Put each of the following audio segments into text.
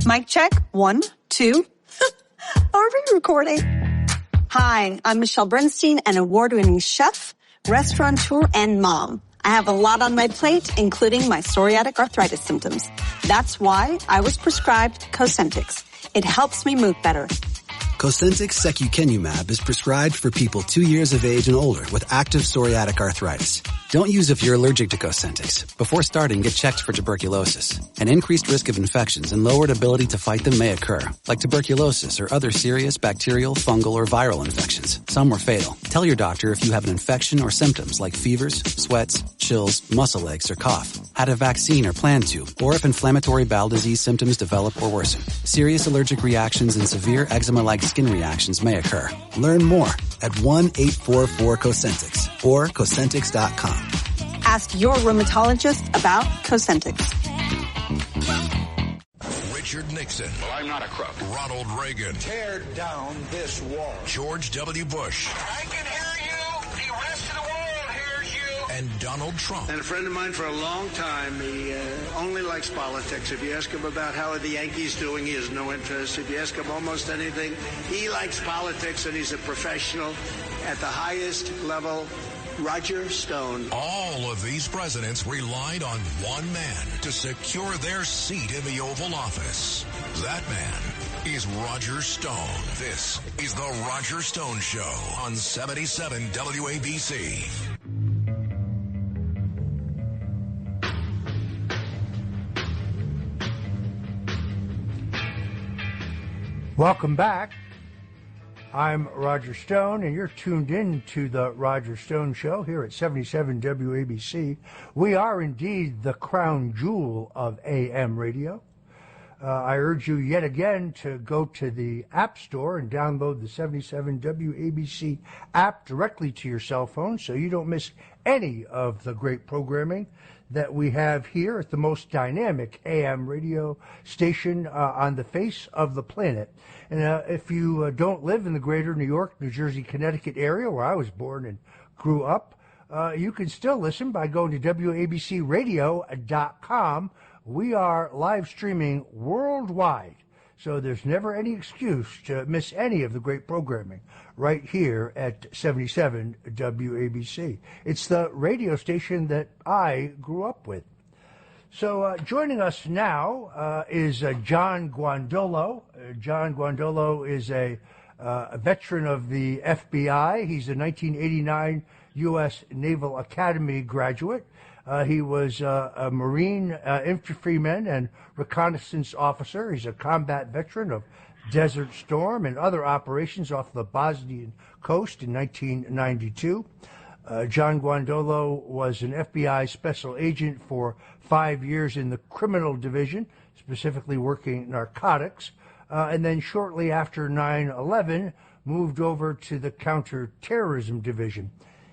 Mic check. 1, 2. Are we recording? Hi, I'm Michelle Bernstein, an award-winning chef, restaurateur, and mom. I have a lot on my plate, including my psoriatic arthritis symptoms. That's why I was prescribed Cosentyx. It helps me move better. Cosentyx secukinumab is prescribed for people 2 years of age and older with active psoriatic arthritis. Don't use if you're allergic to Cosentyx. Before starting, get checked for tuberculosis. An increased risk of infections and lowered ability to fight them may occur, like tuberculosis or other serious bacterial, fungal, or viral infections. Some were fatal. Tell your doctor if you have an infection or symptoms like fevers, sweats, chills, muscle aches, or cough, had a vaccine or plan to, or if inflammatory bowel disease symptoms develop or worsen. Serious allergic reactions and severe eczema-like skin reactions may occur. Learn more at 1-844-COSENTYX or Cosentyx.com. Ask your rheumatologist about Cosentyx. Richard Nixon. Well, I'm not a crook. Ronald Reagan. Tear down this wall. George W. Bush. I can hear you. The rest of the world hears you. And Donald Trump. And a friend of mine for a long time, he only likes politics. If you ask him about how are the Yankees doing, he has no interest. If you ask him almost anything, he likes politics, and he's a professional at the highest level. Roger Stone. All of these presidents relied on one man to secure their seat in the Oval Office. That man is Roger Stone. This is the Roger Stone Show on 77 WABC. Welcome back. I'm Roger Stone, and you're tuned in to the Roger Stone Show here at 77 WABC. We are indeed the crown jewel of AM radio. I urge you yet again to go to the App Store and download the 77 WABC app directly to your cell phone so you don't miss any of the great programming that we have here at the most dynamic AM radio station on the face of the planet. And if you don't live in the greater New York, New Jersey, Connecticut area where I was born and grew up, you can still listen by going to WABCradio.com. We are live streaming worldwide, so there's never any excuse to miss any of the great programming right here at 77 WABC. It's the radio station that I grew up with. So joining us now is John Guandolo. John Guandolo is a veteran of the FBI. He's a 1989 U.S. Naval Academy graduate. He was a Marine infantryman and reconnaissance officer. He's a combat veteran of Desert Storm and other operations off the Bosnian coast in 1992. John Guandolo was an FBI special agent for 5 years in the criminal division, specifically working narcotics, and then shortly after 9/11 moved over to the counter-terrorism division.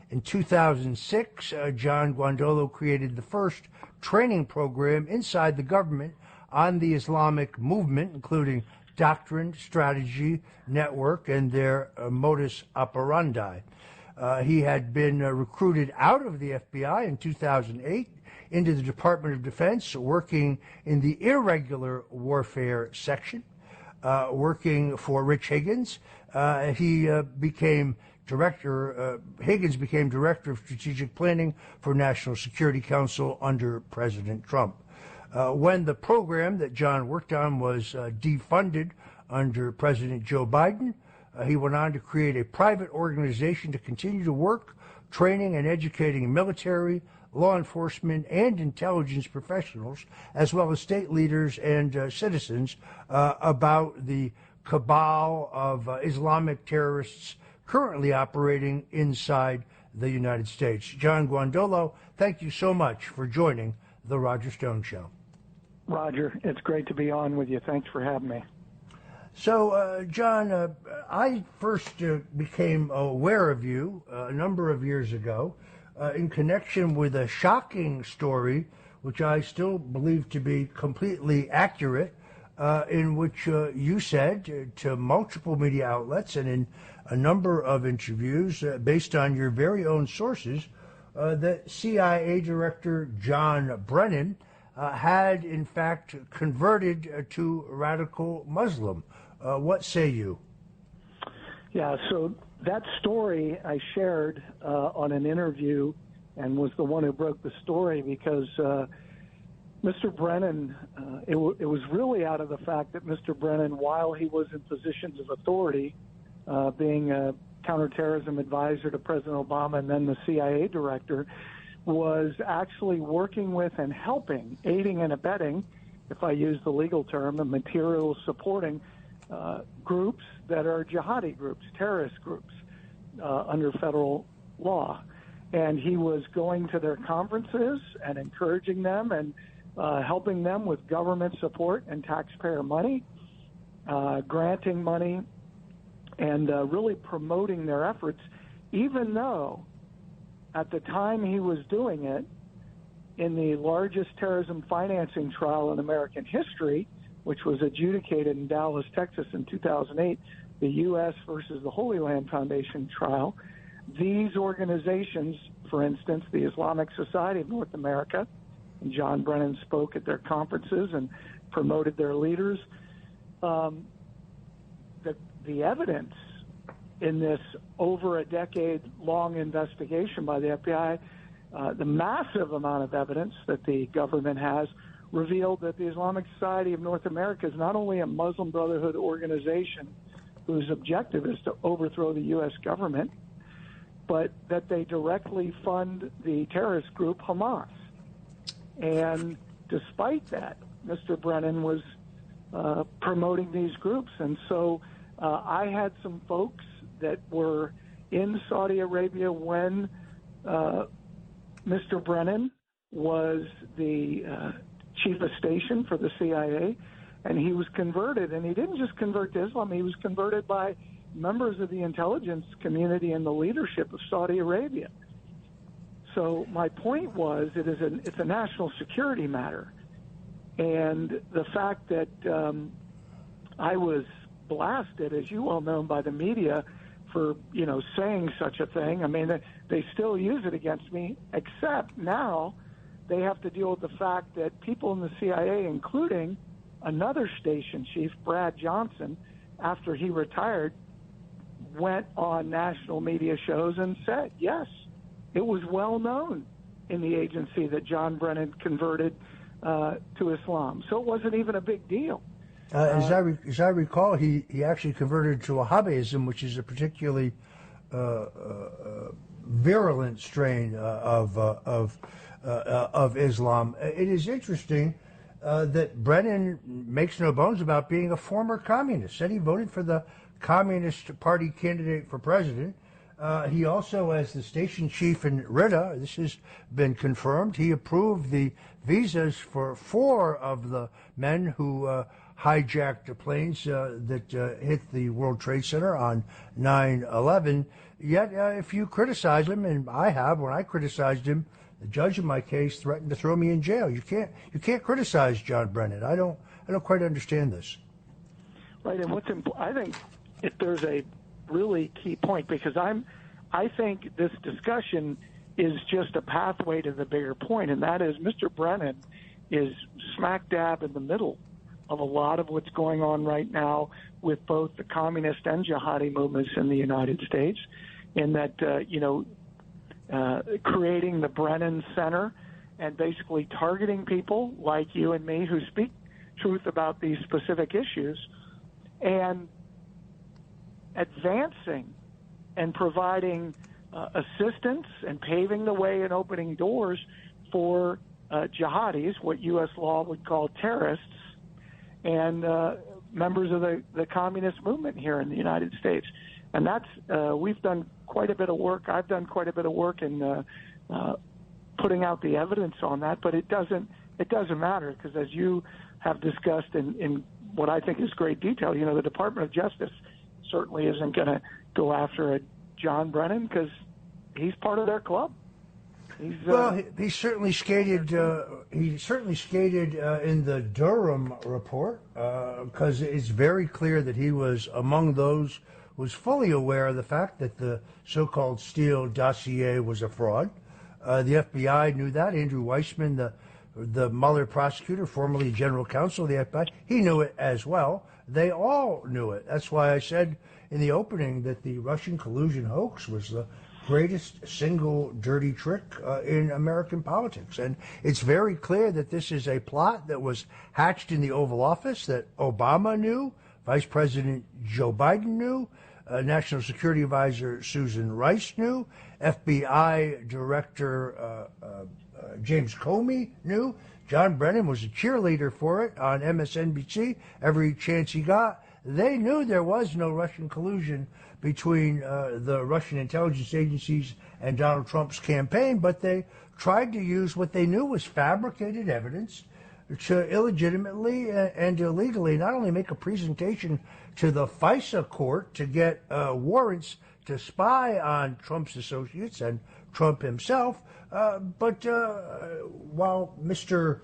In 2006, John Guandolo created the first training program inside the government on the Islamic movement, including doctrine, strategy, network, and their modus operandi. He had been recruited out of the FBI in 2008 into the Department of Defense, working in the irregular warfare section, working for Rich Higgins. Higgins became Director of Strategic Planning for National Security Council under President Trump. When the program that John worked on was defunded under President Joe Biden, he went on to create a private organization to continue to work, training and educating military, law enforcement, and intelligence professionals, as well as state leaders and citizens, about the cabal of Islamic terrorists currently operating inside the United States. John Guandolo, thank you so much for joining the Roger Stone Show. Roger, it's great to be on with you. Thanks for having me. So, John, I first became aware of you a number of years ago in connection with a shocking story, which I still believe to be completely accurate, in which you said to multiple media outlets and in a number of interviews based on your very own sources that CIA Director John Brennan had in fact converted to radical Muslim. What say you? Yeah, so that story I shared on an interview and was the one who broke the story because Mr. Brennan, it was really out of the fact that Mr. Brennan, while he was in positions of authority, being a counterterrorism advisor to President Obama and then the CIA director, was actually working with and helping, aiding and abetting, if I use the legal term, and material supporting groups that are jihadi groups, terrorist groups under federal law. And he was going to their conferences and encouraging them and helping them with government support and taxpayer money, granting money, and really promoting their efforts, even though at the time he was doing it, in the largest terrorism financing trial in American history, which was adjudicated in Dallas, Texas in 2008, the U.S. versus the Holy Land Foundation trial, these organizations, for instance, the Islamic Society of North America, and John Brennan spoke at their conferences and promoted their leaders, the evidence in this over a decade-long investigation by the FBI, the massive amount of evidence that the government has revealed that the Islamic Society of North America is not only a Muslim Brotherhood organization whose objective is to overthrow the U.S. government, but that they directly fund the terrorist group Hamas. And despite that, Mr. Brennan was promoting these groups. And so I had some folks that were in Saudi Arabia when Mr. Brennan was the chief of station for the CIA, and he was converted. And he didn't just convert to Islam, he was converted by members of the intelligence community and the leadership of Saudi Arabia. So my point was, it's a national security matter. And the fact that I was blasted, as you well know, by the media for, saying such a thing. I mean, they still use it against me, except now they have to deal with the fact that people in the CIA, including another station chief, Brad Johnson, after he retired, went on national media shows and said, yes, it was well known in the agency that John Brennan converted to Islam. So it wasn't even a big deal. As I recall, he actually converted to Wahhabism, which is a particularly virulent strain of Islam. It is interesting that Brennan makes no bones about being a former communist. Said he voted for the Communist Party candidate for president. He also, as the station chief in Riyadh, this has been confirmed, he approved the visas for 4 of the men who hijacked the planes that hit the World Trade Center on 9/11. Yet, if you criticize him, and I have, when I criticized him, the judge in my case threatened to throw me in jail. You can't criticize John Brennan. I don't quite understand this. Right, and I think if there's a really key point, because I think this discussion is just a pathway to the bigger point, and that is Mr. Brennan is smack dab in the middle of a lot of what's going on right now with both the communist and jihadi movements in the United States, in that, creating the Brennan Center and basically targeting people like you and me who speak truth about these specific issues, and advancing and providing assistance and paving the way and opening doors for jihadis, what U.S. law would call terrorists, and members of the communist movement here in the United States. And that's we've done quite a bit of work. I've done quite a bit of work in putting out the evidence on that, but it doesn't matter, because as you have discussed in what I think is great detail, the Department of Justice certainly isn't going to go after a John Brennan because he's part of their club. He certainly skated. He certainly skated in the Durham report, because it's very clear that he was among those who was fully aware of the fact that the so-called Steele dossier was a fraud. The FBI knew that. Andrew Weissman, the the Mueller prosecutor, formerly general counsel of the FBI, he knew it as well. They all knew it. That's why I said in the opening that the Russian collusion hoax was the greatest single dirty trick in American politics. And it's very clear that this is a plot that was hatched in the Oval Office, that Obama knew, Vice President Joe Biden knew, National Security Advisor Susan Rice knew, FBI Director James Comey knew. John Brennan was a cheerleader for it on MSNBC every chance he got. They knew there was no Russian collusion between the Russian intelligence agencies and Donald Trump's campaign, but they tried to use what they knew was fabricated evidence to illegitimately and illegally not only make a presentation to the FISA court to get warrants to spy on Trump's associates and Trump himself, but while Mr.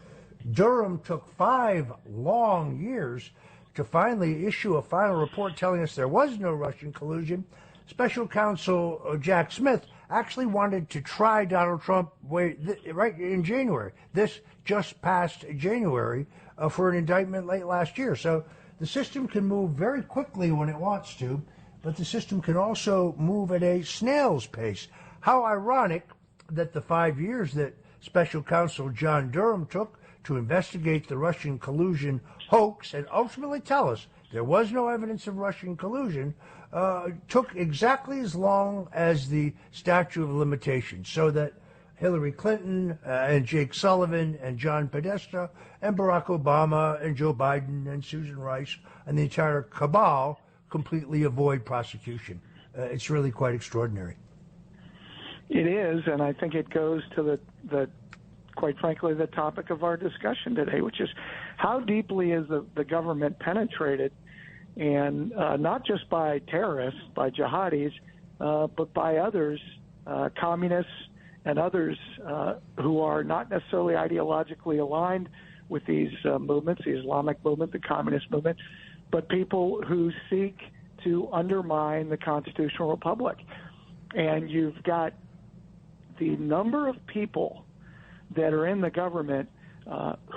Durham took 5 long years to finally issue a final report telling us there was no Russian collusion, Special Counsel Jack Smith actually wanted to try Donald Trump right in January, this just past January, for an indictment late last year. So the system can move very quickly when it wants to, but the system can also move at a snail's pace. How ironic that the 5 years that Special Counsel John Durham took to investigate the Russian collusion hoax and ultimately tell us there was no evidence of Russian collusion took exactly as long as the statute of limitations, so that Hillary Clinton and Jake Sullivan and John Podesta and Barack Obama and Joe Biden and Susan Rice and the entire cabal completely avoid prosecution. It's really quite extraordinary. It is, and I think it goes to the quite frankly, the topic of our discussion today, which is how deeply is the government penetrated, and not just by terrorists, by jihadis, but by others, communists and others who are not necessarily ideologically aligned with these movements, the Islamic movement, the communist movement, but people who seek to undermine the constitutional republic. And you've got the number of people that are in the government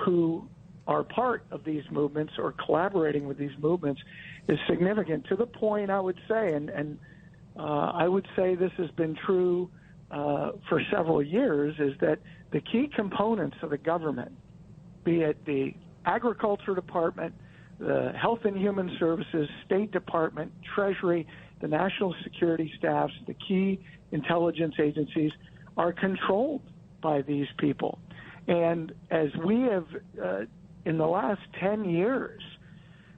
who are part of these movements or collaborating with these movements is significant, to the point, I would say, and I would say this has been true for several years, is that the key components of the government, be it the Agriculture Department, the Health and Human Services, State Department, Treasury, the National Security staffs, the key intelligence agencies, are controlled by these people. And as we have, in the last 10 years,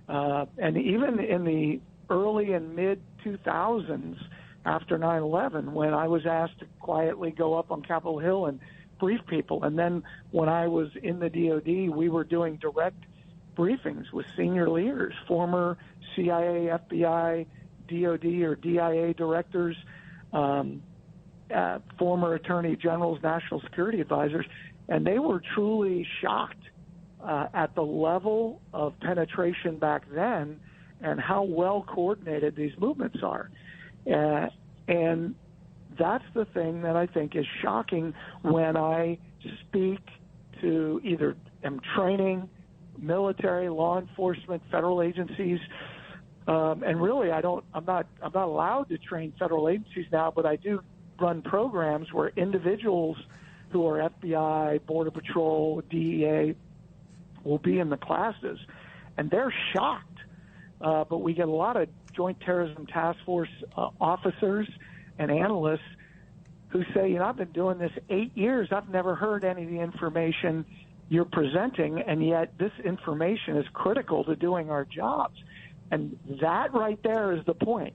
and even in the early and mid-2000s after 9/11, when I was asked to quietly go up on Capitol Hill and brief people, and then when I was in the DOD, we were doing direct briefings with senior leaders, former CIA, FBI, DOD or DIA directors, former attorney generals, national security advisors, and they were truly shocked at the level of penetration back then and how well coordinated these movements are. And that's the thing that I think is shocking when I speak to either am training military, law enforcement, federal agencies, and really I'm not allowed to train federal agencies now, but I do run programs where individuals who are FBI, Border Patrol, DEA will be in the classes, and they're shocked. But we get a lot of Joint Terrorism Task Force officers and analysts who say, I've been doing this 8 years. I've never heard any of the information you're presenting, and yet this information is critical to doing our jobs. And that right there is the point.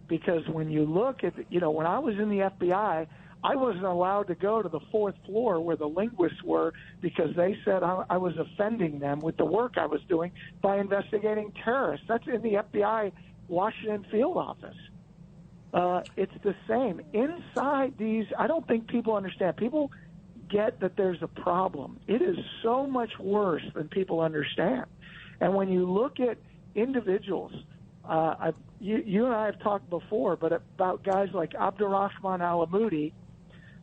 Because when you look at, when I was in the FBI, I wasn't allowed to go to the 4th floor where the linguists were because they said I was offending them with the work I was doing by investigating terrorists. That's in the FBI Washington field office. It's the same. Inside these, I don't think people understand. People get that there's a problem. It is so much worse than people understand. And when you look at individuals, you and I have talked before, but about guys like Abdurrahman al-Amoudi,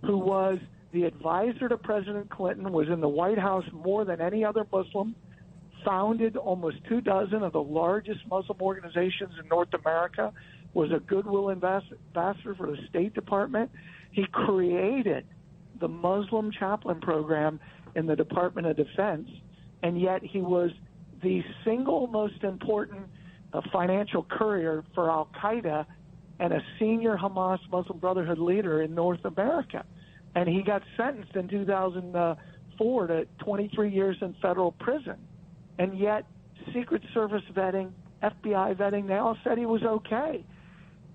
who was the advisor to President Clinton, was in the White House more than any other Muslim, founded almost 24 of the largest Muslim organizations in North America, was a goodwill ambassador for the State Department. He created the Muslim chaplain program in the Department of Defense, and yet he was the single most important financial courier for al-Qaeda and a senior Hamas Muslim Brotherhood leader in North America. And he got sentenced in 2004 to 23 years in federal prison. And yet Secret Service vetting, FBI vetting, they all said he was okay.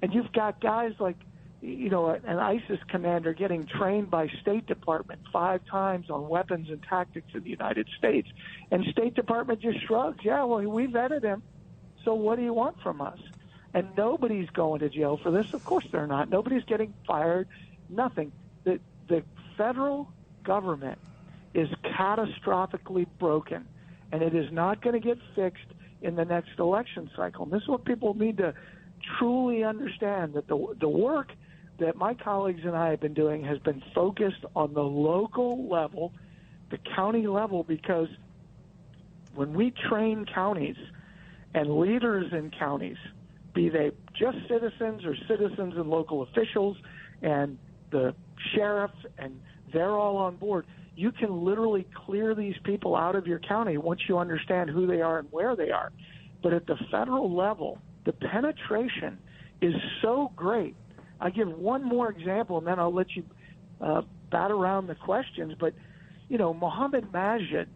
And you've got guys like, an ISIS commander getting trained by State Department 5 times on weapons and tactics in the United States. And State Department just shrugs, yeah, well, we vetted him, so what do you want from us? And nobody's going to jail for this. Of course they're not. Nobody's getting fired, nothing. The federal government is catastrophically broken, and it is not going to get fixed in the next election cycle. And this is what people need to truly understand, that the work that my colleagues and I have been doing has been focused on the local level, the county level, because when we train counties and leaders in counties, be they just citizens or citizens and local officials and the sheriff, and they're all on board, you can literally clear these people out of your county once you understand who they are and where they are. But at the federal level, the penetration is so great. I give one more example, and then I'll let you bat around the questions. But, Mohammed Majid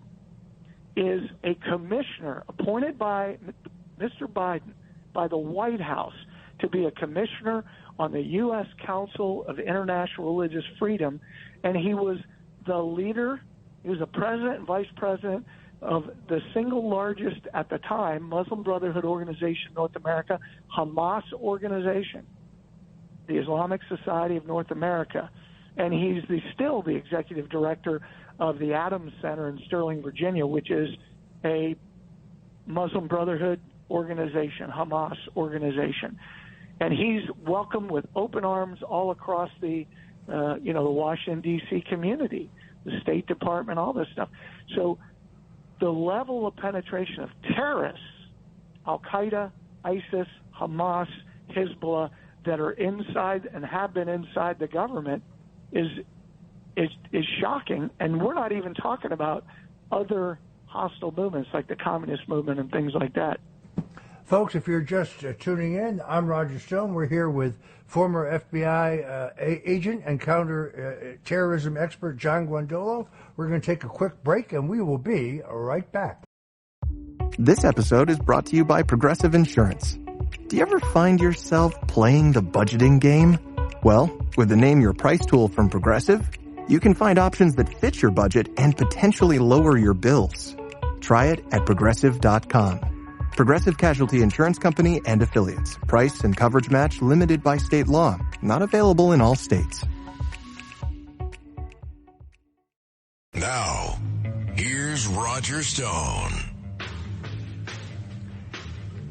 is a commissioner appointed by Mr. Biden, by the White House, to be a commissioner on the U.S. Council of International Religious Freedom. And he was the leader, he was the president and vice president of the single largest at the time Muslim Brotherhood organization in North America, Hamas organization, the Islamic Society of North America. And he's still the executive director of the Adams Center in Sterling, Virginia, which is a Muslim Brotherhood organization, Hamas organization. And he's welcomed with open arms all across the Washington, D.C. community, the State Department, all this stuff. So the level of penetration of terrorists, al-Qaeda, ISIS, Hamas, Hezbollah, that are inside and have been inside the government is shocking. And we're not even talking about other hostile movements like the communist movement and things like that. Folks, if you're just tuning in, I'm Roger Stone. We're here with former FBI agent and counter-terrorism expert John Guandolo. We're going to take a quick break, and we will be right back. This episode is brought to you by Progressive Insurance. Do you ever find yourself playing the budgeting game? Well, with the Name Your Price tool from Progressive, you can find options that fit your budget and potentially lower your bills. Try it at Progressive.com. Progressive Casualty Insurance Company and Affiliates. Price and coverage match limited by state law. Not available in all states. Now, here's Roger Stone.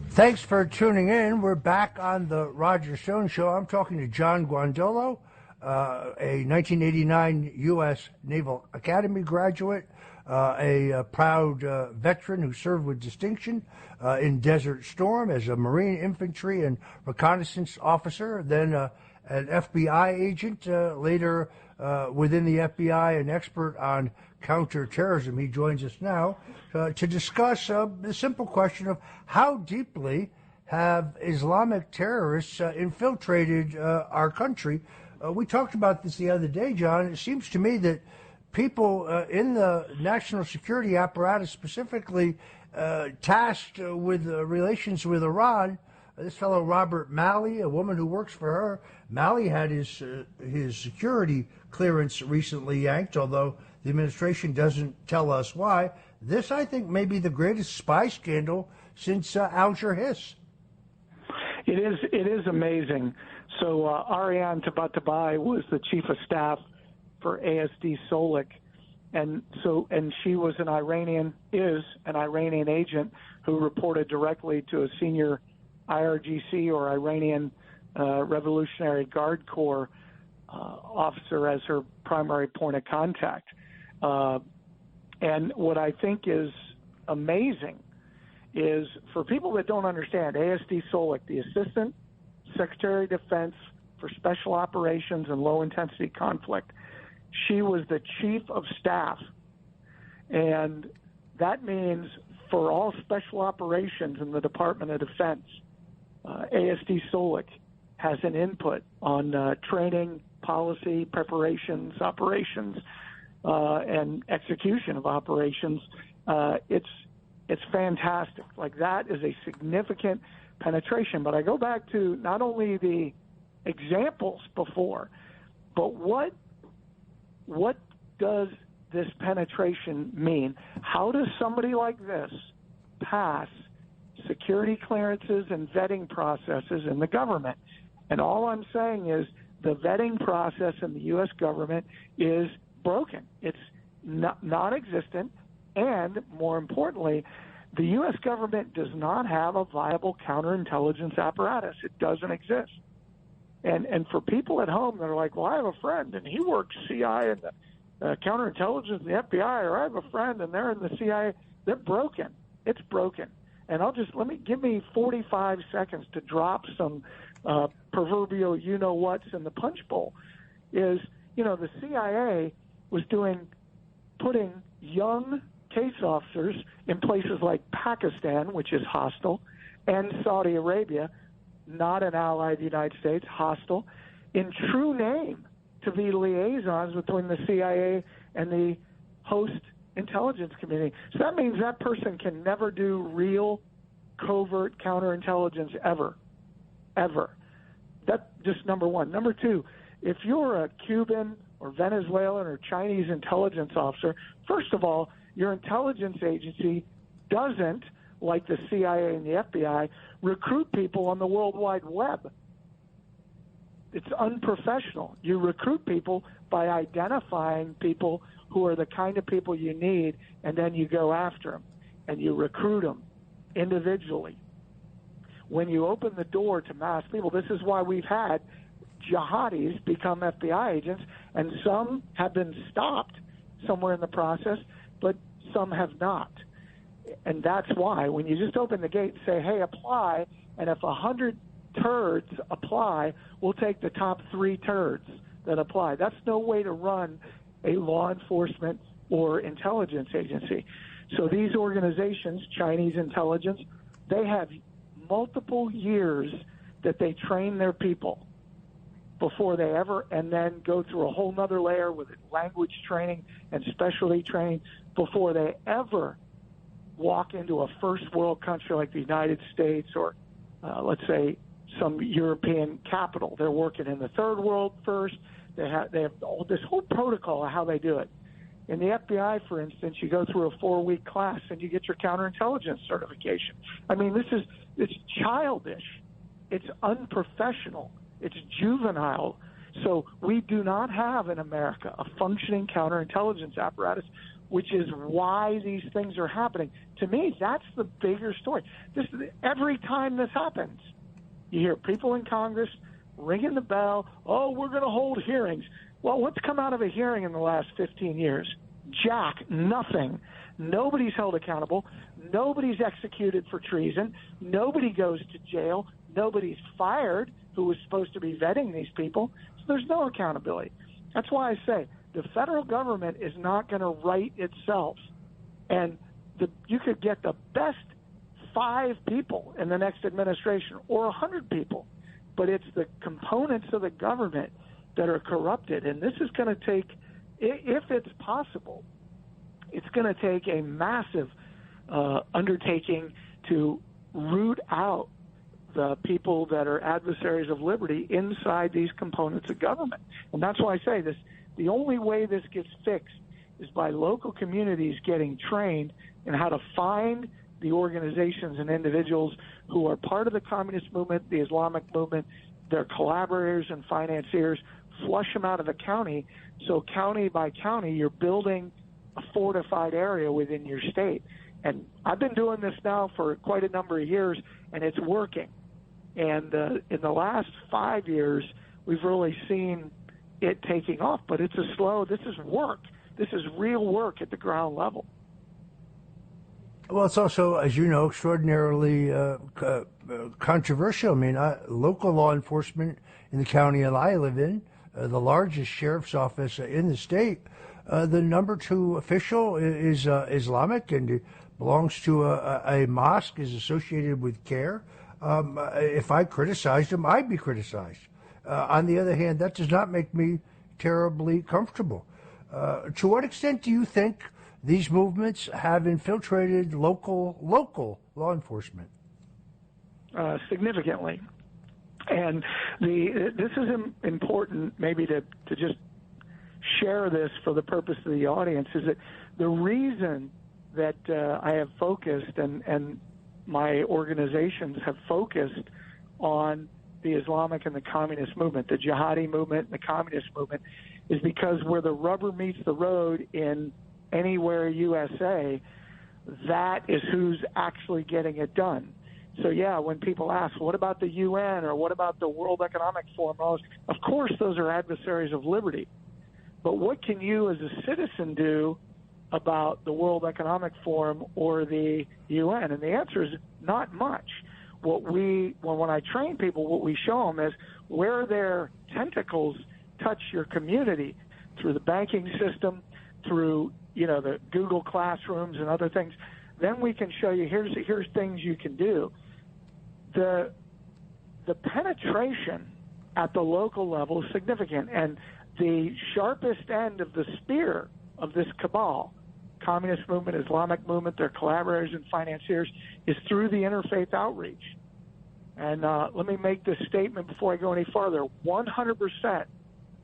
Thanks for tuning in. We're back on the Roger Stone Show. I'm talking to John Guandolo, a 1989 U.S. Naval Academy graduate, a proud veteran who served with distinction in Desert Storm as a Marine infantry and reconnaissance officer, then an FBI agent, later within the FBI, an expert on counter-terrorism. He joins us now to discuss the simple question of how deeply have Islamic terrorists infiltrated our country. We talked about this the other day, John. It seems to me that people in the national security apparatus, specifically tasked with relations with Iran, this fellow Robert Malley, a woman who works for her, Malley had his security clearance recently yanked, although the administration doesn't tell us why. This, I think, may be the greatest spy scandal since Al-Jarhiz. It is amazing. So Ariane Tabatabai was the chief of staff for ASD Solik, and she was an Iranian agent who reported directly to a senior IRGC or Iranian Revolutionary Guard Corps officer as her primary point of contact. And what I think is amazing is, for people that don't understand, ASD Solik, the Assistant Secretary of Defense for Special Operations and Low-Intensity Conflict, she was the Chief of Staff. And that means for all special operations in the Department of Defense, ASD Solik has an input on training, policy, preparations, operations, and execution of operations. It's fantastic. Like, that is a significant penetration. But I go back to not only the examples before, but what does this penetration mean? How does somebody like this pass security clearances and vetting processes in the government? And all I'm saying is the vetting process in the U.S. government is broken. It's non-existent. And more importantly, the U.S. government does not have a viable counterintelligence apparatus. It doesn't exist. And for people at home that are like, well, I have a friend and he works CIA and the counterintelligence and the FBI, or I have a friend and they're in the CIA, they're broken. It's broken. And give me 45 seconds to drop some proverbial you-know-what's in the punch bowl. The CIA was putting young case officers in places like Pakistan, which is hostile, and Saudi Arabia, not an ally of the United States, hostile, in true name to be liaisons between the CIA and the host intelligence community. So that means that person can never do real covert counterintelligence ever. That's just number one. Number two, if you're a Cuban or Venezuelan or Chinese intelligence officer, first of all, your intelligence agency doesn't, like the CIA and the FBI, recruit people on the World Wide Web. It's unprofessional. You recruit people by identifying people who are the kind of people you need, and then you go after them, and you recruit them individually. When you open the door to mass people, this is why we've had jihadis become FBI agents, and some have been stopped somewhere in the process, but some have not. And that's why when you just open the gate and say, hey, apply, and if 100 turds apply, we'll take the top 3 turds that apply. That's no way to run a law enforcement or intelligence agency. So these organizations, Chinese intelligence, they have multiple years that they train their people before they ever, and then go through a whole nother layer with language training and specialty training before they ever walk into a first world country like the United States or let's say some European capital. They're working in the third world first. They have all this whole protocol of how they do it. In the FBI, for instance, you go through a 4-week class and you get your counterintelligence certification. I mean, it's childish. It's unprofessional. It's juvenile. So we do not have in America a functioning counterintelligence apparatus, which is why these things are happening. To me, that's the bigger story. Every time this happens, you hear people in Congress ringing the bell, oh, we're going to hold hearings. Well, what's come out of a hearing in the last 15 years? Jack, nothing. Nobody's held accountable. Nobody's executed for treason. Nobody goes to jail. Nobody's fired who was supposed to be vetting these people. So there's no accountability. That's why I say the federal government is not going to right itself. And you could get the best 5 people in the next administration or 100 people, but it's the components of the government that are corrupted. And this is going to take, if it's possible, it's going to take a massive undertaking to root out the people that are adversaries of liberty inside these components of government. And that's why I say this, the only way this gets fixed is by local communities getting trained in how to find the organizations and individuals who are part of the communist movement, the Islamic movement, their collaborators and financiers, flush them out of the county. So county by county, you're building a fortified area within your state. And I've been doing this now for quite a number of years, and it's working. And in the last 5 years, we've really seen it taking off. But this is work. This is real work at the ground level. Well, it's also, as you know, extraordinarily controversial. I mean, local law enforcement in the county that I live in, the largest sheriff's office in the state, the number 2 official is Islamic and belongs to a mosque, is associated with CARE. If I criticized him, I'd be criticized. On the other hand, that does not make me terribly comfortable. To what extent do you think these movements have infiltrated local law enforcement? Significantly. And this is important maybe to just share this for the purpose of the audience, is that the reason that I have focused and my organizations have focused on the Islamic and the communist movement, the jihadi movement and the communist movement, is because where the rubber meets the road in anywhere USA, that is who's actually getting it done. So, yeah, when people ask, what about the UN or what about the World Economic Forum? Of course, those are adversaries of liberty. But what can you as a citizen do about the World Economic Forum or the UN? And the answer is not much. When I train people, what we show them is where their tentacles touch your community through the banking system, through the Google classrooms and other things. Then we can show you here's things you can do. The penetration at the local level is significant, and the sharpest end of the spear of this cabal, communist movement, Islamic movement, their collaborators and financiers, is through the interfaith outreach. And let me make this statement before I go any farther. 100%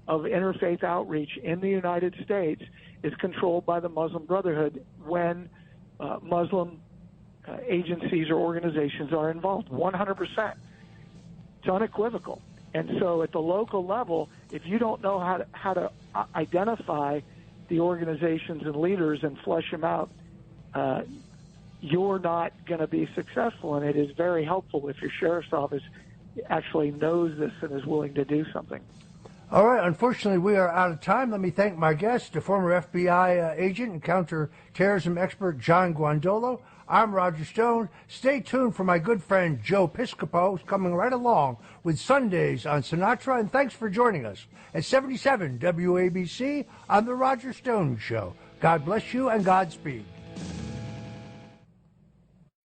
of interfaith outreach in the United States is controlled by the Muslim Brotherhood when Muslim agencies or organizations are involved. 100%. It's unequivocal. And so at the local level, if you don't know how to identify the organizations and leaders and flesh them out, you're not going to be successful. And it is very helpful if your sheriff's office actually knows this and is willing to do something. All right. Unfortunately, we are out of time. Let me thank my guest, the former FBI agent and counter-terrorism expert, John Guandolo. I'm Roger Stone. Stay tuned for my good friend, Joe Piscopo, who's coming right along with Sundays on Sinatra. And thanks for joining us at 77 WABC on The Roger Stone Show. God bless you and Godspeed.